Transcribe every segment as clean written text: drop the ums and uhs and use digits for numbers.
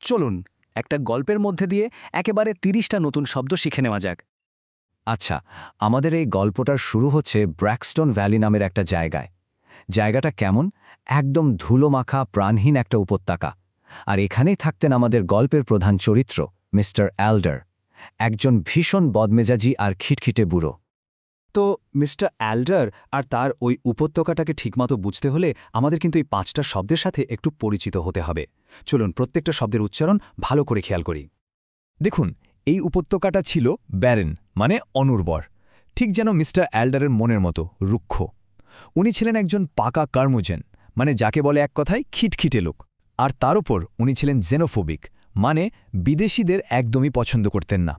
চলুন একটা গল্পের মধ্যে দিয়ে একেবারে ৩০টা নতুন শব্দ শিখে নেওয়া যাক। আচ্ছা, আমাদের এই গল্পটার শুরু হচ্ছে ব্র্যাক্সটন ভ্যালি নামের একটা জায়গায়। জায়গাটা কেমন? একদম ধুলোমাখা প্রাণহীন একটা উপত্যকা। আর এখানেই থাকতেন আমাদের গল্পের প্রধান চরিত্র মিস্টার অ্যাল্ডার, একজন ভীষণ বদমেজাজি আর খিটখিটে বুড়ো। তো মিস্টার অ্যাল্ডার আর তার ওই উপত্যকাটাকে ঠিকমতো বুঝতে হলে আমাদের কিন্তু এই 5টা শব্দের সাথে একটু পরিচিত হতে হবে। চলুন প্রত্যেকটা শব্দের উচ্চারণ ভালো করে খেয়াল করি। দেখুন, এই উপত্যকাটা ছিল ব্যারেন, মানে অনুর্বর, ঠিক যেন মিস্টার অ্যাল্ডারের মনের মতো রুক্ষ। উনি ছিলেন একজন পাকা কার্মোজেন, মানে যাকে বলে এক কথায় খিটখিটে লোক। আর তার উপর উনি ছিলেন জেনোফোবিক, মানে বিদেশিদের একদমই পছন্দ করতেন না।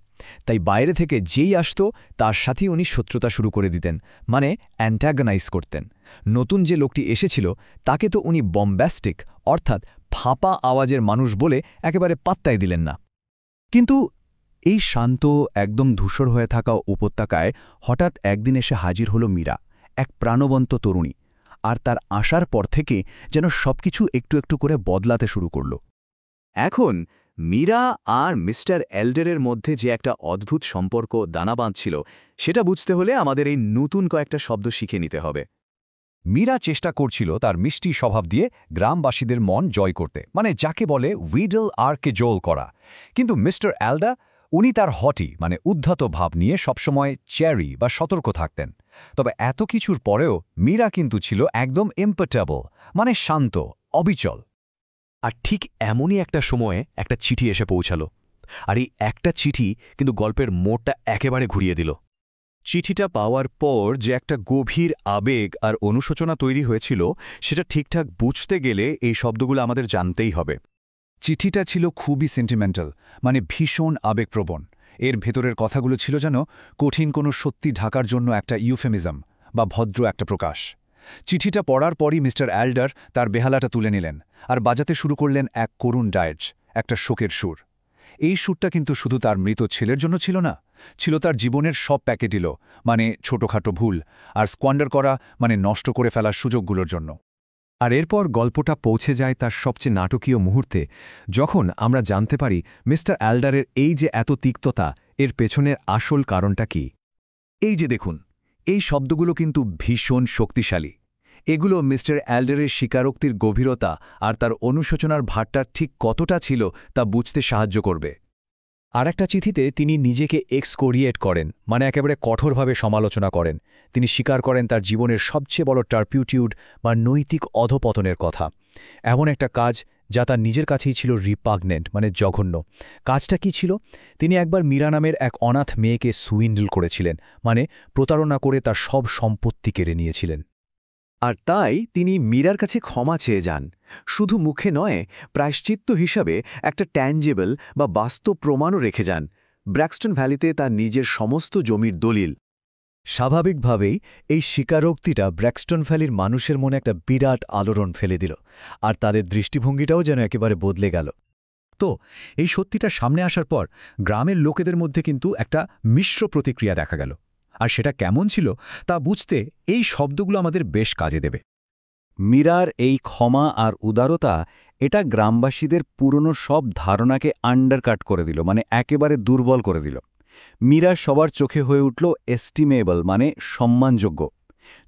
তাই বাইরে থেকে যেই আসত তার সাথেই উনি শত্রুতা শুরু করে দিতেন, মানে অ্যান্টাগনাইজ করতেন। নতুন যে লোকটি এসেছিল তাকে তো উনি বম্ব্যাস্টিক, অর্থাৎ ফাঁপা আওয়াজের মানুষ বলে একেবারে পাত্তাই দিলেন না। কিন্তু এই শান্ত একদম ধূসর হয়ে থাকা উপত্যকায় হঠাৎ একদিন এসে হাজির হল মীরা, এক প্রাণবন্ত তরুণী। আর তার আসার পর থেকে যেন সবকিছু একটু একটু করে বদলাতে শুরু করল। এখন মীরা আর মিস্টার এল্ডারের মধ্যে যে একটা অদ্ভুত সম্পর্ক দানা বাঁধছিল, সেটা বুঝতে হলে আমাদের এই নতুন কয়েকটা শব্দ শিখে নিতে হবে। মীরা চেষ্টা করছিল তার মিষ্টি স্বভাব দিয়ে গ্রামবাসীদের মন জয় করতে, মানে যাকে বলে উইডল আর কেজোল করা। কিন্তু মিস্টার অ্যাল্ডা, উনি তার হটি মানে উদ্ধত ভাব নিয়ে সবসময় চ্যারি বা সতর্ক থাকতেন। তবে এত কিছুর পরেও মীরা কিন্তু ছিল একদম ইম্পটেবল, মানে শান্ত, অবিচল। আর ঠিক এমনই একটা সময়ে একটা চিঠি এসে পৌঁছালো। আর এই একটা চিঠি কিন্তু গল্পের মোড়টা একেবারে ঘুরিয়ে দিল। চিঠিটা পাওয়ার পর যে একটা গভীর আবেগ আর অনুশোচনা তৈরি হয়েছিল, সেটা ঠিকঠাক বুঝতে গেলে এই শব্দগুলো আমাদের জানতেই হবে। চিঠিটা ছিল খুবই সেন্টিমেন্টাল, মানে ভীষণ আবেগপ্রবণ। এর ভেতরের কথাগুলো ছিল যেন কঠিন কোনো সত্যি ঢাকার জন্য একটা ইউফেমিজম বা ভদ্র একটা প্রকাশ। চিঠিটা পড়ার পরই মিস্টার অ্যাল্ডার তার বেহালাটা তুলে নিলেন আর বাজাতে শুরু করলেন এক করুণ ডায়েজ, একটা শোকের সুর। এই সুরটা কিন্তু শুধু তার মৃত ছেলের জন্য ছিল না, ছিল তার জীবনের সব প্যাকেটিল, মানে ছোটখাটো ভুল আর স্কোয়ান্ডার করা, মানে নষ্ট করে ফেলার সুযোগগুলোর জন্য। আর এরপর গল্পটা পৌঁছে যায় তার সবচেয়ে নাটকীয় মুহূর্তে, যখন আমরা জানতে পারি মিস্টার অ্যাল্ডারের এই যে এত তিক্ততা, এর পেছনের আসল কারণটা কি। এই যে দেখুন, এই শব্দগুলো কিন্তু ভীষণ শক্তিশালী। এগুলো মিস্টার অ্যাল্ডারের স্বীকারোক্তির গভীরতা আর তার অনুশোচনার ভারটা ঠিক কতটা ছিল তা বুঝতে সাহায্য করবে। আর একটা চিঠিতে তিনি নিজেকে এক্সকোরিয়েট করেন, মানে একেবারে কঠোরভাবে সমালোচনা করেন। তিনি স্বীকার করেন তার জীবনের সবচেয়ে বড় টার্পিউটিউড বা নৈতিক অধপতনের কথা, এমন একটা কাজ যা তার নিজের কাছেই ছিল রিপাগনেন্ট, মানে জঘন্য। কাজটা কি ছিল? তিনি একবার মীরা নামের এক অনাথ মেয়েকে সুইন্ডল করেছিলেন, মানে প্রতারণা করে তার সব সম্পত্তি কেড়ে নিয়েছিলেন। আর তাই তিনি মীরার কাছে ক্ষমা চেয়ে যান, শুধু মুখে নয়, প্রায়শ্চিত্ত হিসাবে একটা ট্যাঞ্জেবল বা বাস্তব প্রমাণও রেখে যান, ব্র্যাক্সটন ভ্যালিতে তার নিজের সমস্ত জমির দলিল। স্বাভাবিকভাবেই এই স্বীকারোক্তিটা ব্র্যাক্সটন ভ্যালির মানুষের মনে একটা বিরাট আলোড়ন ফেলে দিল, আর তাদের দৃষ্টিভঙ্গিটাও যেন একেবারে বদলে গেল। তো এই সত্যিটা সামনে আসার পর গ্রামের লোকেদের মধ্যে কিন্তু একটা মিশ্র প্রতিক্রিয়া দেখা গেল। আর সেটা কেমন ছিল তা বুঝতে এই শব্দগুলো আমাদের বেশ কাজে দেবে। মীরার এই ক্ষমা আর উদারতা, এটা গ্রামবাসীদের পুরনো সব ধারণাকে আন্ডারকাট করে দিল, মানে একেবারে দুর্বল করে দিল। মীরা সবার চোখে হয়ে উঠল এস্টিমেবল, মানে সম্মানযোগ্য।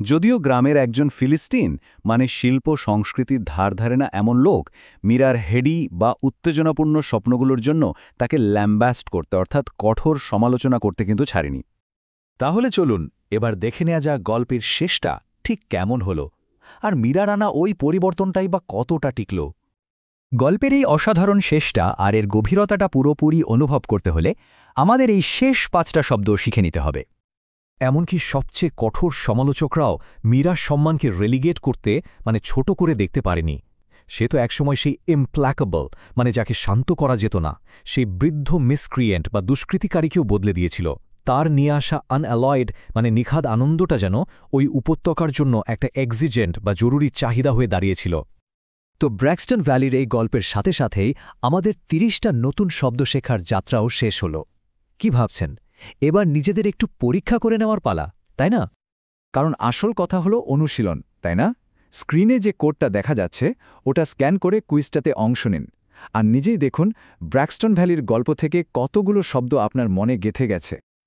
যদিও গ্রামের একজন ফিলিস্তিন, মানে শিল্প সংস্কৃতির ধার ধারে না এমন লোক, মীরার হেডি বা উত্তেজনাপূর্ণ স্বপ্নগুলোর জন্য তাকে ল্যাম্বাস্ট করতে, অর্থাৎ কঠোর সমালোচনা করতে কিন্তু ছাড়েনি। তাহলে চলুন এবার দেখে নেওয়া যাক গল্পের শেষটা ঠিক কেমন হলো, আর মীরার আনা ওই পরিবর্তনটাই বা কতটা টিকল। গল্পের এই অসাধারণ শেষটা আর এর গভীরতাটা পুরোপুরি অনুভব করতে হলে আমাদের এই শেষ 5টা শব্দ শিখে নিতে হবে। এমনকি সবচেয়ে কঠোর সমালোচকরাও মীরার সম্মানকে রেলিগেট করতে, মানে ছোট করে দেখতে পারেনি। সে তো একসময় সেই ইমপ্ল্যাকেবল, মানে যাকে শান্ত করা যেত না, সেই বৃদ্ধ মিসক্রিয়েন্ট বা দুষ্কৃতিকারীকেও বদলে দিয়েছিল। তার নিয়ে আসা আনঅ্যালয়েড, মানে নিখাদ আনন্দটা যেন ওই উপত্যকার জন্য একটা এক্সিজেন্ট বা জরুরি চাহিদা হয়ে দাঁড়িয়েছিল। তো ব্র্যাক্সটন ভ্যালির এই গল্পের সাথে সাথেই আমাদের 30টা নতুন শব্দ শেখার যাত্রাও শেষ হল। কি ভাবছেন? এবার নিজেদের একটু পরীক্ষা করে নেওয়ার পালা, তাই না? কারণ আসল কথা হলো অনুশীলন, তাই না? স্ক্রিনে যে কোডটা দেখা যাচ্ছে ওটা স্ক্যান করে কুইজটাতে অংশ নিন। আর নিজেই দেখুন ব্র্যাক্সটন ভ্যালির গল্প থেকে কতগুলো শব্দ আপনার মনে গেঁথে গেছে।